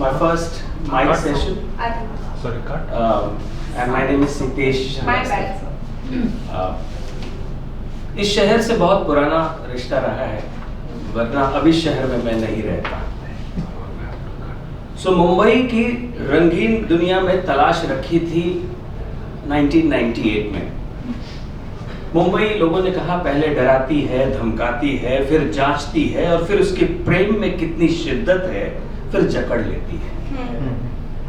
my first mic session. Sorry, cut. And my name is Sitesh. My bad, sir. इस शहर से बहुत पुराना रिश्ता रहा है, वरना अभी शहर में मैं नहीं रहता। सो मुंबई की रंगीन दुनिया में तलाश रखी थी 1998 में। मुंबई लोगों ने कहा पहले डराती है, धमकाती है, फिर जांचती है और फिर उसके प्रेम में कितनी शिद्दत है फिर जकड़ लेती है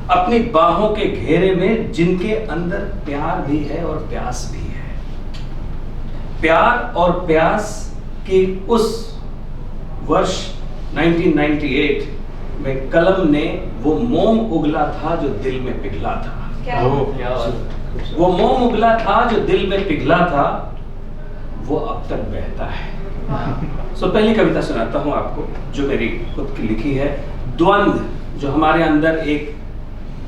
अपनी बाहों के घेरे में, जिनके अंदर प्यार भी है और प्यास भी है। प्यार और प्यास की उस वर्ष 1998 में कलम ने वो मोम उगला था जो दिल में पिघला था। वो मोम उगला था जो दिल में पिघला था, वो अब तक बहता है। सो पहली कविता सुनाता हूं आपको जो मेरी खुद की लिखी है। द्वंद्व, जो हमारे अंदर एक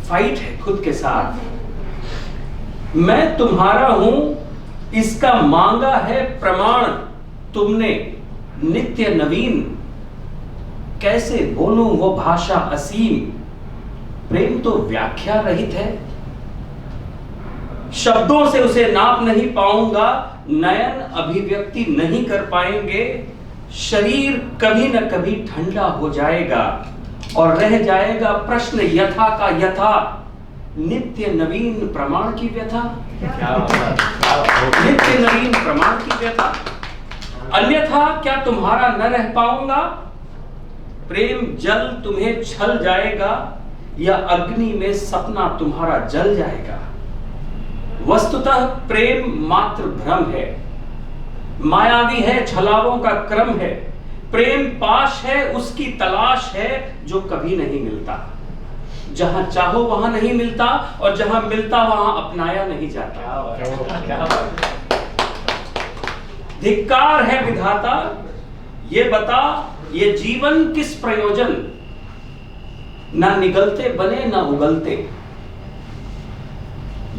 फाइट है खुद के साथ। मैं तुम्हारा हूं इसका मांगा है प्रमाण तुमने नित्य नवीन, कैसे बोलूं वो भाषा असीम, प्रेम तो व्याख्या रहित है, शब्दों से उसे नाप नहीं पाऊंगा, नयन अभिव्यक्ति नहीं कर पाएंगे, शरीर कभी न कभी ठंडा हो जाएगा और रह जाएगा प्रश्न यथा का यथा, नित्य नवीन प्रमाण की व्यथा। नित्य नवीन प्रमाण की व्यथा, अन्यथा क्या तुम्हारा न रह पाऊंगा, प्रेम जल तुम्हें छल जाएगा या अग्नि में सपना तुम्हारा जल जाएगा। वस्तुतः प्रेम मात्र भ्रम है, मायावी है, छलावों का क्रम है। प्रेम पाश है, उसकी तलाश है जो कभी नहीं मिलता। जहां चाहो वहां नहीं मिलता और जहां मिलता वहां अपनाया नहीं जाता। धिक्कार है विधाता, ये बता ये जीवन किस प्रयोजन, ना निगलते बने ना उगलते,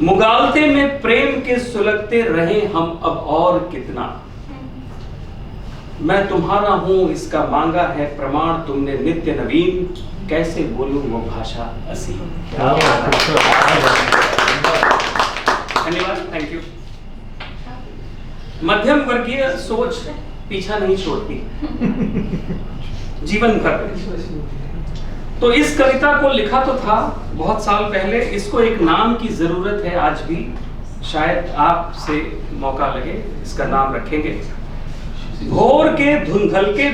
मुगालते में प्रेम के सुलगते रहे हम अब और कितना। मैं तुम्हारा हूं इसका मांगा है प्रमाण तुमने नित्य नवीन, कैसे बोलूं वो भाषा असीम। धन्यवाद, थैंक यू। मध्यम वर्गीय सोच पीछा नहीं छोड़ती जीवन भर। तो इस कविता को लिखा तो था बहुत साल पहले, इसको एक नाम की जरूरत है आज भी, शायद आपसे मौका लगे इसका नाम रखेंगे। भोर के धुंधलके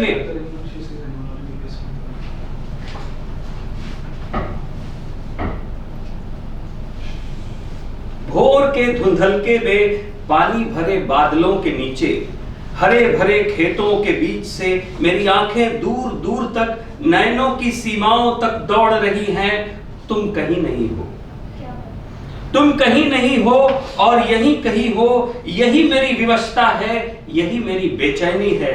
में पानी भरे बादलों के नीचे, हरे भरे खेतों के बीच से मेरी आंखें दूर दूर तक नैनों की सीमाओं तक दौड़ रही हैं। तुम कहीं नहीं हो, तुम कहीं नहीं हो और यहीं कहीं हो, यही मेरी विवशता है, यही मेरी बेचैनी है।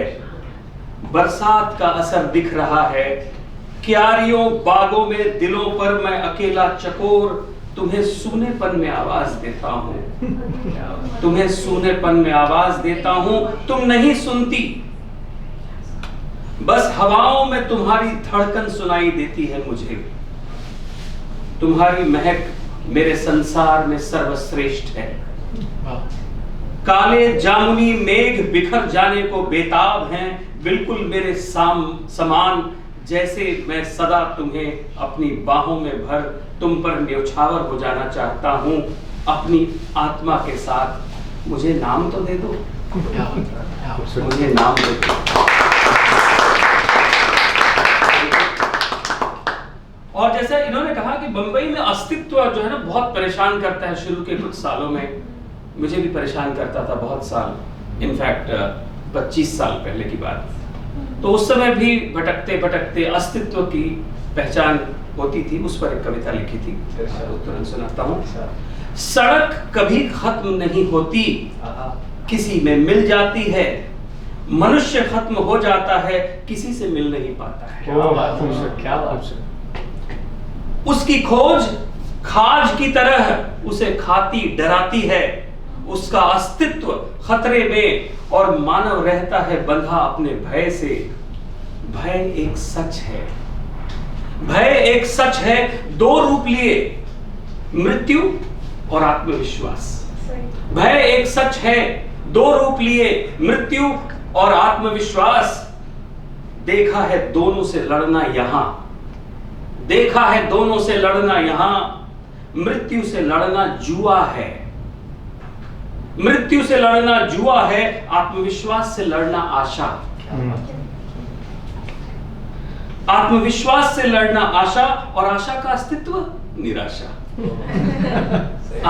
बरसात का असर दिख रहा है, क्यारियों बागों में दिलों पर मैं अकेला चकोर, तुम्हें सूनेपन में आवाज देता हूं, तुम्हें सूनेपन में आवाज देता हूं, तुम नहीं सुनती। बस हवाओं में तुम्हारी धड़कन सुनाई देती है मुझे, तुम्हारी महक मेरे संसार में सर्वश्रेष्ठ है। काले जामुनी मेघ बिखर जाने को बेताब हैं, बिल्कुल मेरे समान, जैसे मैं सदा तुम्हें अपनी बाहों में भर तुम पर न्यौछावर हो जाना चाहता हूं अपनी आत्मा के साथ। मुझे नाम तो दे दो, मुझे नाम दे दो। और जैसे इन्होंने कहा कि बंबई में अस्तित्व जो है ना बहुत परेशान करता है। शुरू के कुछ सालों में मुझे भी परेशान करता था, बहुत साल, इनफैक्ट 25 साल पहले की बात। तो उस समय भी भटकते भटकते अस्तित्व की पहचान होती थी, उस पर एक कविता लिखी थी, तुरंत सुनाता हूं। सड़क कभी खत्म नहीं होती, किसी में मिल जाती है, मनुष्य खत्म हो जाता है, किसी से मिल नहीं पाता है। क्या बात है। उसकी खोज खाज की तरह उसे खाती डराती है, उसका अस्तित्व खतरे में और मानव रहता है बंधा अपने भय से। भय एक सच है, भय एक सच है, दो रूप लिए, मृत्यु और आत्मविश्वास। भय एक सच है, दो रूप लिए, मृत्यु और आत्मविश्वास। देखा है दोनों से लड़ना यहां, देखा है दोनों से लड़ना यहां। मृत्यु से लड़ना जुआ है, मृत्यु से लड़ना जुआ है, आत्मविश्वास से लड़ना आशा। आत्मविश्वास से लड़ना आशा, और आशा का अस्तित्व निराशा।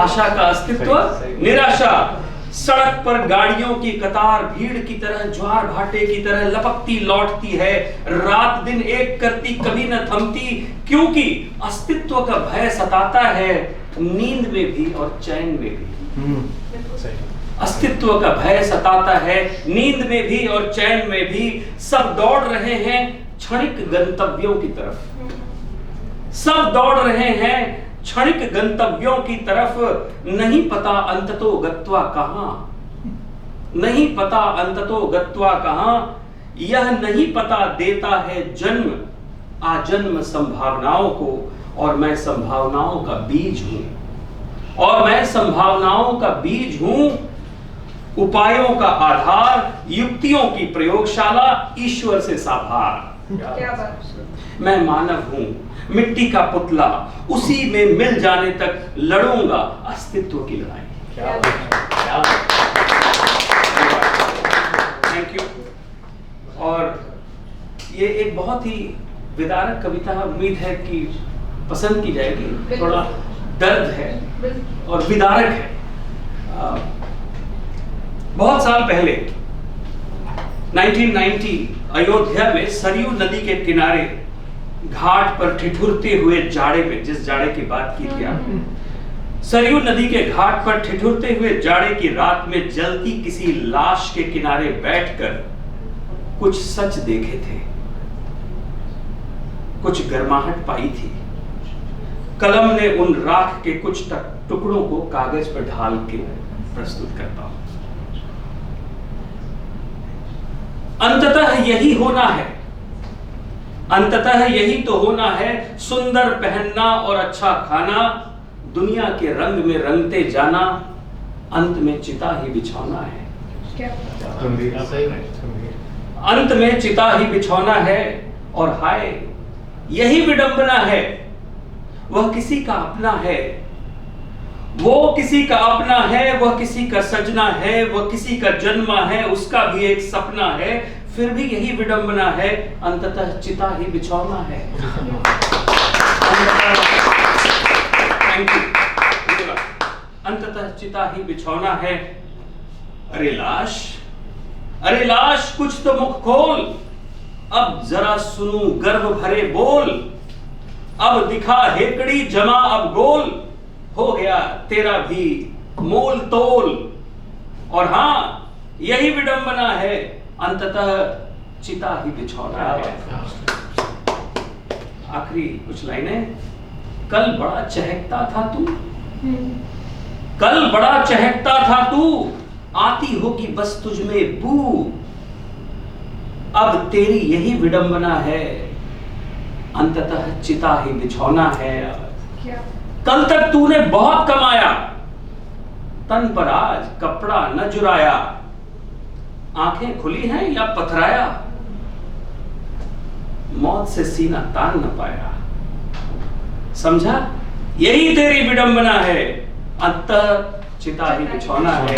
आशा का अस्तित्व निराशा। सड़क पर गाड़ियों की कतार भीड़ की तरह, ज्वार भाटे की तरह लपकती लौटती है, रात दिन एक करती, कभी न थमती, क्योंकि अस्तित्व का भय सताता है, नींद में भी और चैन में भी। अस्तित्व का भय सताता है, नींद में भी और चैन में भी। सब दौड़ रहे हैं क्षणिक गंतव्यों की तरफ, सब दौड़ रहे हैं क्षणिक गंतव्यों की तरफ। नहीं पता अंततो गत्वा कहां, नहीं पता अंततो गत्वा कहां। यह नहीं पता देता है जन्म आजन्म संभावनाओं को, और मैं संभावनाओं का बीज हूं, और मैं संभावनाओं का बीज हूं। उपायों का आधार, युक्तियों की प्रयोगशाला, ईश्वर से साभार। क्या बात। मैं मानव हूं, मिट्टी का पुतला, उसी में मिल जाने तक लड़ूंगा अस्तित्व की लड़ाई। Thank you. और ये एक बहुत ही विदारक कविता, उम्मीद है कि पसंद की जाएगी। थोड़ा दर्द है और विदारक है। बहुत साल पहले 1990 अयोध्या में सरयू नदी के किनारे घाट पर ठिठुरते हुए जाड़े में, जिस जाड़े की बात की थी आपने, सरयू नदी के घाट पर ठिठुरते हुए जाड़े की रात में जलती किसी लाश के किनारे बैठकर कुछ सच देखे थे, कुछ गर्माहट पाई थी। कलम ने उन राख के कुछ टुकड़ों को कागज पर ढाल के प्रस्तुत करता हूं। अंततः यही होना है, अंततः यही तो होना है। सुंदर पहनना और अच्छा खाना, दुनिया के रंग में रंगते जाना, अंत में चिता ही बिछौना है। अंत में चिता ही बिछौना है। और हाय यही विडंबना है, वह किसी का अपना है, वो किसी का अपना है, वह किसी का सजना है, वह किसी का जन्मा है, उसका भी एक सपना है, फिर भी यही विडंबना है, अंततः चिता ही बिछौना है। अंततः चिता ही बिछौना है। अरे लाश, अरे लाश, कुछ तो मुख खोल, अब जरा सुनूं गर्व भरे बोल। अब दिखा हेकड़ी जमा अब गोल, हो गया तेरा भी मोल तोल। और हां यही विडंबना है, अंततः चिता ही बिछौना है। आखिरी कुछ लाइनें। कल बड़ा चहकता था तू, कल बड़ा चहकता था तू, आती होगी बस तुझ में बू। अब तेरी यही विडंबना है, अंततः चिता ही बिछौना है। क्या? कल तक तूने बहुत कमाया, तन पर आज कपड़ा न जुराया। आंखें खुली हैं या पथराया, मौत से सीना तान न पाया। समझा, यही तेरी विडंबना है, अंततः चिता ही बिछौना है।